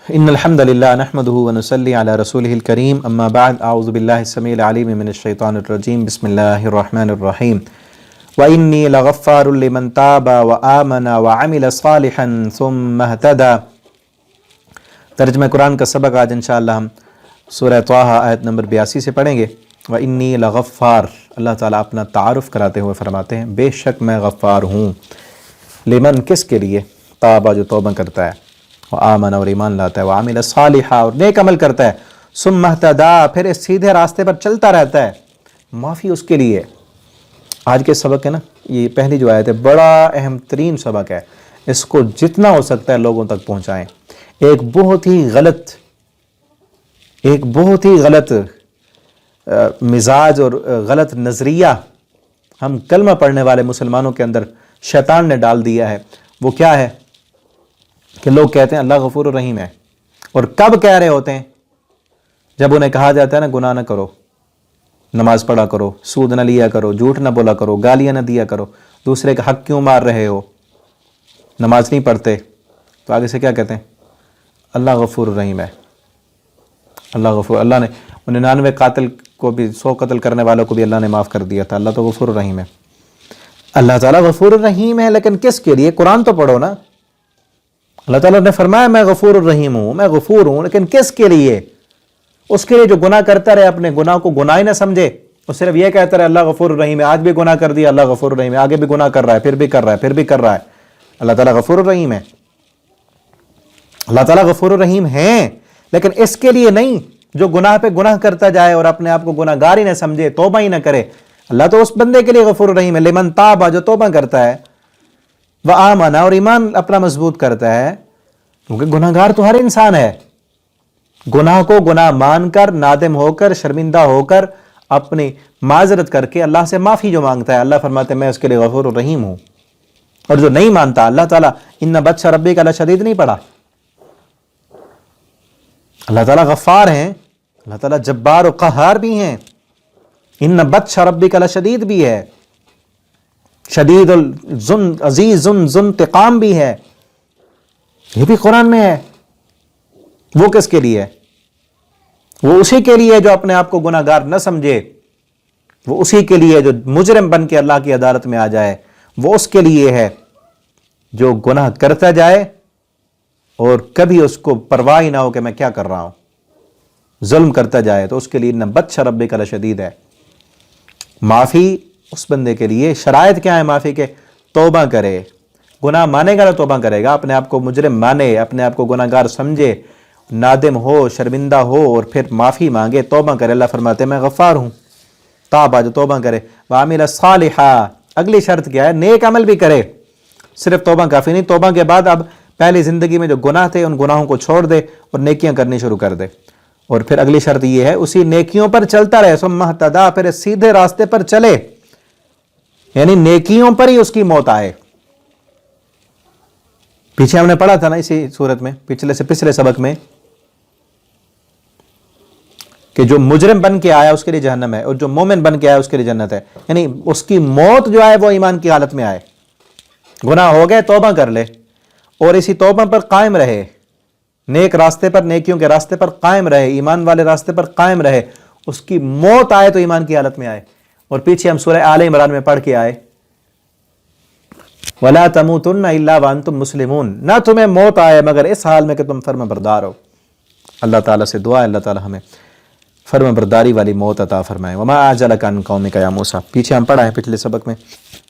ان الحمد للہ نحمده ونصلی علی رسولہ الکریم اما بعد اعوذ باللہ السمیع العلیم من الشیطان الرجیم بسم اللہ الرحمن الرحیم وانی لغفار لمن تاب وآمن وعمل صالحا ثم اہتدى۔ ترجمہ قرآن کا سبق آج انشاءاللہ ہم سورہ طٰہٰ آیت نمبر 82 سے پڑھیں گے۔ وانی لغفار، اللہ تعالیٰ اپنا تعارف کراتے ہوئے فرماتے ہیں بے شک میں غفار ہوں، لمن کس کے لیے، تابہ جو توبہ کرتا ہے، وآمن اور ایمان لاتا ہے، وعمل صالحا اور نیک عمل کرتا ہے، ثم اہتدی پھر اس سیدھے راستے پر چلتا رہتا ہے، معافی اس کے لیے۔ آج کے سبق ہے نا، یہ پہلی جو آیت ہے بڑا اہم ترین سبق ہے، اس کو جتنا ہو سکتا ہے لوگوں تک پہنچائیں۔ ایک بہت ہی غلط مزاج اور غلط نظریہ ہم کلمہ پڑھنے والے مسلمانوں کے اندر شیطان نے ڈال دیا ہے۔ وہ کیا ہے کہ لوگ کہتے ہیں اللہ غفور الرحیم ہے، اور کب کہہ رہے ہوتے ہیں؟ جب انہیں کہا جاتا ہے نا گناہ نہ کرو، نماز پڑھا کرو، سود نہ لیا کرو، جھوٹ نہ بولا کرو، گالیاں نہ دیا کرو، دوسرے کا حق کیوں مار رہے ہو، نماز نہیں پڑھتے، تو آگے سے کیا کہتے ہیں؟ اللہ غفور الرحیم ہے، اللہ غفور، اللہ نے 99 قاتل کو بھی، 100 قتل کرنے والوں کو بھی اللہ نے معاف کر دیا تھا، اللہ تو غفور الرحیم ہے۔ اللہ تعالیٰ غفور الرحیم ہے، لیکن کس کے لیے؟ قرآن تو پڑھو نا۔ اللہ تعالیٰ نے فرمایا میں غفور الرحیم ہوں، میں غفور ہوں، لیکن کس کے لیے؟ اس کے لیے جو گناہ کرتا رہے، اپنے گناہ کو گناہ ہی نہ سمجھے، وہ صرف یہ کہتا رہے اللہ غفور الرحیم ہے، آج بھی گناہ کر دیا اللہ غفور الرحیم ہے، آگے بھی گناہ کر رہا ہے، پھر بھی کر رہا ہے، پھر بھی کر رہا ہے، اللہ تعالیٰ غفور الرحیم ہے۔ اللہ تعالیٰ غفور الرحیم ہیں، لیکن اس کے لیے نہیں جو گناہ پہ گناہ کرتا جائے اور اپنے آپ کو گناہ گار ہی نہ سمجھے، توبہ ہی نہ کرے۔ اللہ تو اس بندے کے لیے غفور الرحیم ہے، لمن تاب جو توبہ کرتا ہے، وآمن اور ایمان اپنا مضبوط کرتا ہے، کیونکہ گناہ گار تو ہر انسان ہے۔ گناہ کو گناہ مان کر، نادم ہو کر، شرمندہ ہو کر، اپنی معذرت کر کے اللہ سے معافی جو مانگتا ہے، اللہ فرماتے ہیں میں اس کے لیے غفور الرحیم ہوں۔ اور جو نہیں مانتا، اللہ تعالیٰ ان بطش ربک لشدید نہیں پڑھا، اللہ تعالیٰ غفار ہیں، اللہ تعالیٰ جبار و قہار بھی ہیں، ان بطش ربک لشدید بھی ہے، شدید الذن عزیز ذو انتقام بھی ہے، یہ بھی قرآن میں ہے۔ وہ کس کے لیے ہے؟ وہ اسی کے لیے جو اپنے آپ کو گناہ گار نہ سمجھے، وہ اسی کے لیے جو مجرم بن کے اللہ کی عدالت میں آ جائے، وہ اس کے لیے ہے جو گناہ کرتا جائے اور کبھی اس کو پرواہ ہی نہ ہو کہ میں کیا کر رہا ہوں، ظلم کرتا جائے، تو اس کے لیے ان بطش ربک لشدید ہے۔ معافی اس بندے کے لیے، شرائط کیا ہے معافی کے؟ توبہ کرے، گناہ مانے گا تو توبہ کرے گا، اپنے آپ کو مجرم مانے، اپنے آپ کو گناہ گار سمجھے، نادم ہو، شرمندہ ہو، اور پھر معافی مانگے، توبہ کرے۔ اللہ فرماتے ہیں میں غفار ہوں، تابہ جو توبہ کرے، وعمل صالحا اگلی شرط کیا ہے؟ نیک عمل بھی کرے۔ صرف توبہ کافی نہیں، توبہ کے بعد اب پہلی زندگی میں جو گناہ تھے ان گناہوں کو چھوڑ دے اور نیکیاں کرنی شروع کر دے، اور پھر اگلی شرط یہ ہے اسی نیکیوں پر چلتا رہے، ثم اہتدی پھر سیدھے راستے پر چلے، یعنی نیکیوں پر ہی اس کی موت آئے۔ پیچھے ہم نے پڑھا تھا نا اسی صورت میں، پچھلے سبق میں، کہ جو مجرم بن کے آیا اس کے لیے جہنم ہے، اور جو مومن بن کے آیا اس کے لیے جنت ہے، یعنی اس کی موت جو آئے وہ ایمان کی حالت میں آئے، گناہ ہو گئے توبہ کر لے اور اسی توبہ پر قائم رہے، نیک راستے پر، نیکیوں کے راستے پر قائم رہے، ایمان والے راستے پر قائم رہے، اس کی موت آئے تو ایمان کی حالت میں آئے۔ اور پیچھے ہم سورہ آل عمران میں پڑھ کے آئے وَلَا تَمُوتُنَّ إِلَّا وَأَنْتُمْ مُسْلِمُونَ، نہ تمہیں موت آئے مگر اس حال میں کہ تم فرما بردار ہو۔ اللہ تعالیٰ سے دعا ہے اللہ تعالیٰ ہمیں فرما برداری والی موت عطا فرمائے۔ وَمَا أَعْجَلَكَ عَنْ قَوْمِكَ يَا مُوسَىٰ، پیچھے ہم پڑھا ہے پچھلے سبق میں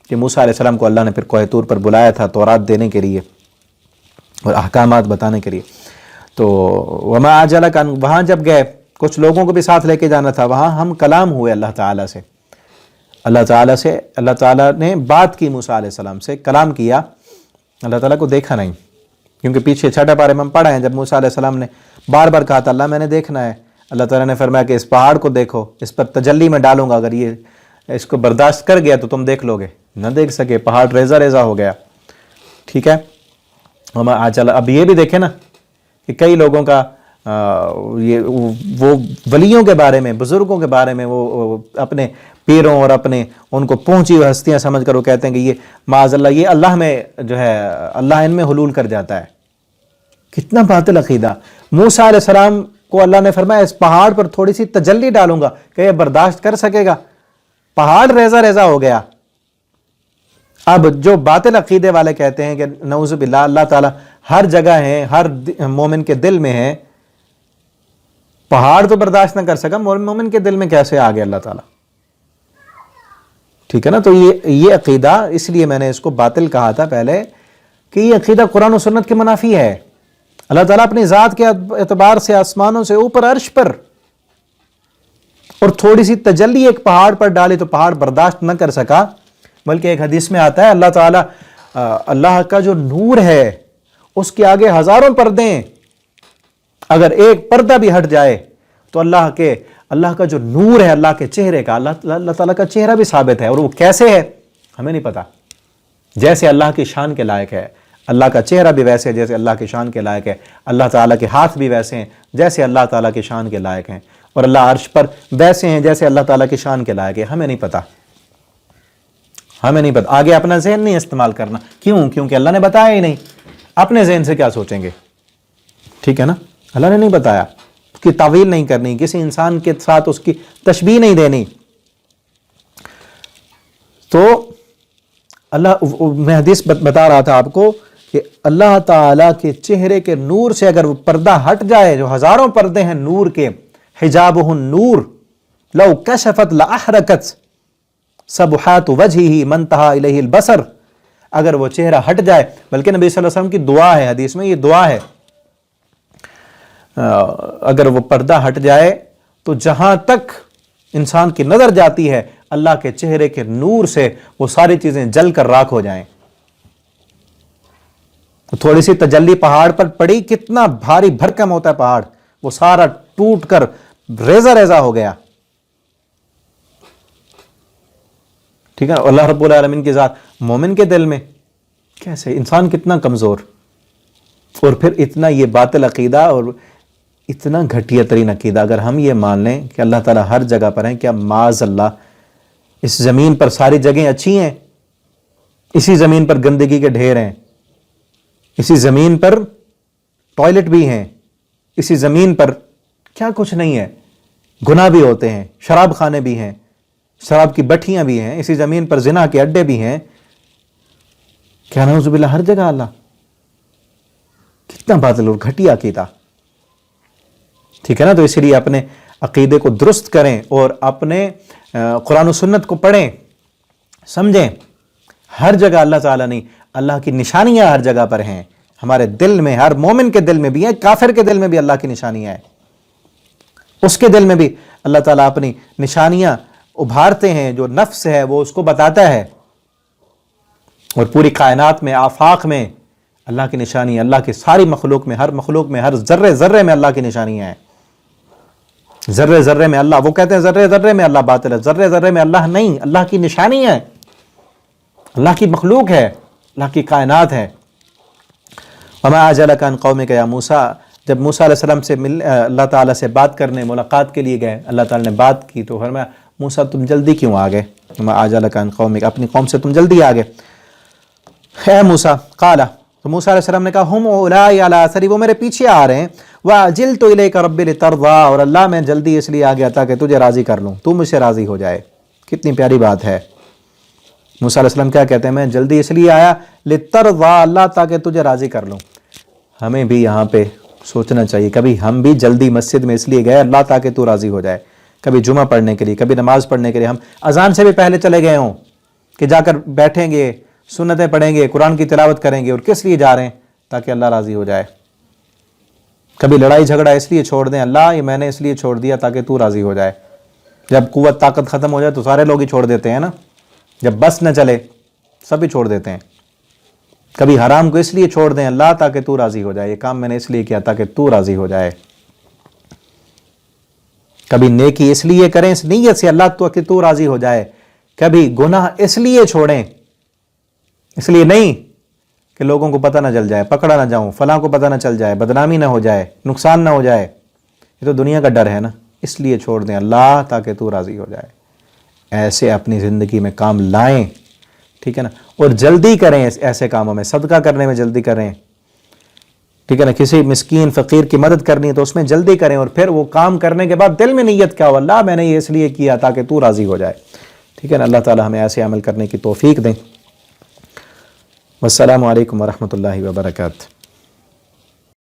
کہ موسیٰ علیہ السلام کو اللہ نے پھر کوہ طور پر بلایا تھا تورات دینے کے لیے اور احکامات بتانے کے لیے، تو وَمَا أَعْجَلَكَ عَنْ، وہاں جب گئے کچھ لوگوں کو بھی ساتھ لے کے جانا تھا، وہاں ہم کلام ہوئے اللہ تعالیٰ سے، اللہ تعالیٰ نے بات کی موسیٰ علیہ السلام سے، کلام کیا، اللہ تعالیٰ کو دیکھا نہیں، کیونکہ پیچھے چھٹے پارے میں ہم پڑھا ہے جب موسیٰ علیہ السلام نے بار بار کہا تھا اللہ میں نے دیکھنا ہے، اللہ تعالیٰ نے فرمایا کہ اس پہاڑ کو دیکھو، اس پر تجلی میں ڈالوں گا، اگر یہ اس کو برداشت کر گیا تو تم دیکھ لو گے، نہ دیکھ سکے، پہاڑ ریزہ ریزہ ہو گیا، ٹھیک ہے۔ اب یہ بھی دیکھیں نا کہ کئی لوگوں کا وہ ولیوں کے بارے میں، بزرگوں کے بارے میں، وہ اپنے پیروں اور اپنے ان کو پہنچی ہوئی ہستیاں سمجھ کر وہ کہتے ہیں کہ یہ معاذ اللہ، یہ اللہ میں جو ہے اللہ ان میں حلول کر جاتا ہے، کتنا باطل عقیدہ. موسیٰ علیہ السلام کو اللہ نے فرمایا اس پہاڑ پر تھوڑی سی تجلی ڈالوں گا کہ یہ برداشت کر سکے گا. پہاڑ ریزہ ریزہ ہو گیا. اب جو باطل عقیدے والے کہتے ہیں کہ نعوذ باللہ اللہ تعالیٰ ہر جگہ ہے، ہر مومن کے دل میں ہے، پہاڑ تو برداشت نہ کر سکا، مومن کے دل میں کیسے آ گیا اللہ تعالیٰ؟ ٹھیک ہے نا. تو یہ عقیدہ، اس لیے میں نے اس کو باطل کہا تھا پہلے کہ یہ عقیدہ قرآن و سنت کے منافی ہے. اللہ تعالیٰ اپنی ذات کے اعتبار سے آسمانوں سے اوپر عرش پر، اور تھوڑی سی تجلی ایک پہاڑ پر ڈالی تو پہاڑ برداشت نہ کر سکا. بلکہ ایک حدیث میں آتا ہے اللہ تعالیٰ، اللہ کا جو نور ہے اس کے آگے ہزاروں پردے ہیں، اگر ایک پردہ بھی ہٹ جائے تو اللہ کا جو نور ہے اللہ کے چہرے کا، اللہ تعالیٰ کا چہرہ بھی ثابت ہے. اور وہ کیسے ہے ہمیں نہیں پتا. جیسے اللہ کی شان کے لائق ہے، اللہ کا چہرہ بھی ویسے جیسے اللہ کی شان کے لائق ہے، اللہ تعالیٰ کے ہاتھ بھی ویسے ہیں جیسے اللہ تعالیٰ کی شان کے لائق ہیں، اور اللہ عرش پر ویسے ہیں جیسے اللہ تعالیٰ کی شان کے لائق ہے. ہمیں نہیں پتا. آگے اپنا ذہن نہیں استعمال کرنا. کیوں؟ کیونکہ اللہ نے بتایا ہی نہیں. اپنے ذہن سے کیا سوچیں گے؟ ٹھیک ہے نا. اللہ نے نہیں بتایا، اس کی تعویل نہیں کرنی، کسی انسان کے ساتھ اس کی تشبیہ نہیں دینی. تو میں حدیث بتا رہا تھا آپ کو کہ اللہ تعالیٰ کے چہرے کے نور سے اگر وہ پردہ ہٹ جائے، جو ہزاروں پردے ہیں نور کے، حجابہ النور لو کشفت لاحرقت سبحات وجہہ منتہا الیہ البصر، اگر وہ چہرہ ہٹ جائے. بلکہ نبی صلی اللہ علیہ وسلم کی دعا ہے، حدیث میں یہ دعا ہے، اگر وہ پردہ ہٹ جائے تو جہاں تک انسان کی نظر جاتی ہے اللہ کے چہرے کے نور سے وہ ساری چیزیں جل کر راکھ ہو جائیں. تھوڑی سی تجلی پہاڑ پر پڑی، کتنا بھاری بھرکم ہوتا ہے پہاڑ، وہ سارا ٹوٹ کر ریزہ ریزہ ہو گیا. ٹھیک ہے. اللہ رب العالمین کی ذات مومن کے دل میں کیسے؟ انسان کتنا کمزور، اور پھر اتنا یہ باطل عقیدہ اور اتنا گھٹیا ترین عقیدہ. اگر ہم یہ مان لیں کہ اللہ تعالیٰ ہر جگہ پر ہیں، کیا معاذ اللہ اس زمین پر ساری جگہیں اچھی ہیں؟ اسی زمین پر گندگی کے ڈھیر ہیں، اسی زمین پر ٹوائلٹ بھی ہیں، اسی زمین پر کیا کچھ نہیں ہے، گناہ بھی ہوتے ہیں، شراب خانے بھی ہیں، شراب کی بٹھیاں بھی ہیں، اسی زمین پر زنا کے اڈے بھی ہیں. کیا نعوذ باللہ ہر جگہ اللہ؟ کتنا باطل اور گھٹیا عقیدہ. ٹھیک ہے نا. تو اسی لیے اپنے عقیدے کو درست کریں اور اپنے قرآن و سنت کو پڑھیں، سمجھیں. ہر جگہ اللہ تعالیٰ نہیں، اللہ کی نشانیاں ہر جگہ پر ہیں. ہمارے دل میں، ہر مومن کے دل میں بھی ہیں، کافر کے دل میں بھی اللہ کی نشانیاں ہیں. اس کے دل میں بھی اللہ تعالیٰ اپنی نشانیاں ابھارتے ہیں، جو نفس ہے وہ اس کو بتاتا ہے. اور پوری کائنات میں، آفاق میں اللہ کی نشانی، اللہ کی ساری مخلوق میں، ہر مخلوق میں، ہر ذرے ذرے میں اللہ کی نشانیاں ہیں. ذرے ذرے میں اللہ، وہ کہتے ہیں ذرے ذرے میں اللہ باطل ہے، ذرے ذرے میں اللہ نہیں، اللہ کی نشانیاں ہیں، اللہ کی مخلوق ہے، اللہ کی کائنات ہے. وما اعجلک عن قومک یا موسیٰ، جب موسیٰ علیہ السلام سے اللہ تعالیٰ سے بات کرنے، ملاقات کے لیے گئے، اللہ تعالیٰ نے بات کی تو فرمایا موسیٰ تم جلدی کیوں آ گئے؟ وما اعجلک عن قومک، اپنی قوم سے تم جلدی آ گئے. اے موسیٰ، قال، تو موسیٰ علیہ السلام نے کہا ہم اولائی علی اثری، وہ میرے پیچھے آ رہے ہیں. وعجلت الیک رب لترضی، اور اللہ میں جلدی اس لیے آ گیا تاکہ تجھے راضی کر لوں، تو مجھ سے راضی ہو جائے. کتنی پیاری بات ہے. موسیٰ علیہ السلام کیا کہتے ہیں؟ میں جلدی اس لیے آیا لترضی، اللہ تاکہ تجھے راضی کر لوں. ہمیں بھی یہاں پہ سوچنا چاہیے، کبھی ہم بھی جلدی مسجد میں اس لیے گئے اللہ تاکہ تو راضی ہو جائے. کبھی جمعہ پڑھنے کے لیے، کبھی نماز پڑھنے کے لیے ہم اذان سے بھی پہلے چلے گئے ہوں کہ جا کر بیٹھیں گے، سنتیں پڑھیں گے، قرآن کی تلاوت کریں گے. اور کس لیے جا رہے ہیں؟ تاکہ اللہ راضی ہو جائے. کبھی لڑائی جھگڑا اس لیے چھوڑ دیں، اللہ یہ میں نے اس لیے چھوڑ دیا تاکہ تو راضی ہو جائے. جب قوت طاقت ختم ہو جائے تو سارے لوگ ہی چھوڑ دیتے ہیں نا. جب بس نہ چلے سب ہی چھوڑ دیتے ہیں. کبھی حرام کو اس لیے چھوڑ دیں اللہ تاکہ تو راضی ہو جائے، یہ کام میں نے اس لیے کیا تاکہ تو راضی ہو جائے. کبھی نیکی اس لیے کریں اس نیت سے اللہ تو کہ تو راضی ہو جائے. کبھی گناہ اس لیے چھوڑیں، اس لیے نہیں کہ لوگوں کو پتہ نہ چل جائے، پکڑا نہ جاؤں، فلاں کو پتہ نہ چل جائے، بدنامی نہ ہو جائے، نقصان نہ ہو جائے. یہ تو دنیا کا ڈر ہے نا. اس لیے چھوڑ دیں اللہ تاکہ تو راضی ہو جائے. ایسے اپنی زندگی میں کام لائیں. ٹھیک ہے نا. اور جلدی کریں ایسے کاموں میں، صدقہ کرنے میں جلدی کریں، ٹھیک ہے نا، کسی مسکین فقیر کی مدد کرنی ہے تو اس میں جلدی کریں، اور پھر وہ کام کرنے کے بعد دل میں نیت کیا ہو، اللہ میں نے یہ اس لیے کیا تاکہ تو راضی ہو جائے. ٹھیک ہے نا، اللہ تعالی ہمیں ایسے عمل کرنے کی توفیق دیں. والسلام علیکم ورحمۃ اللہ وبرکاتہ.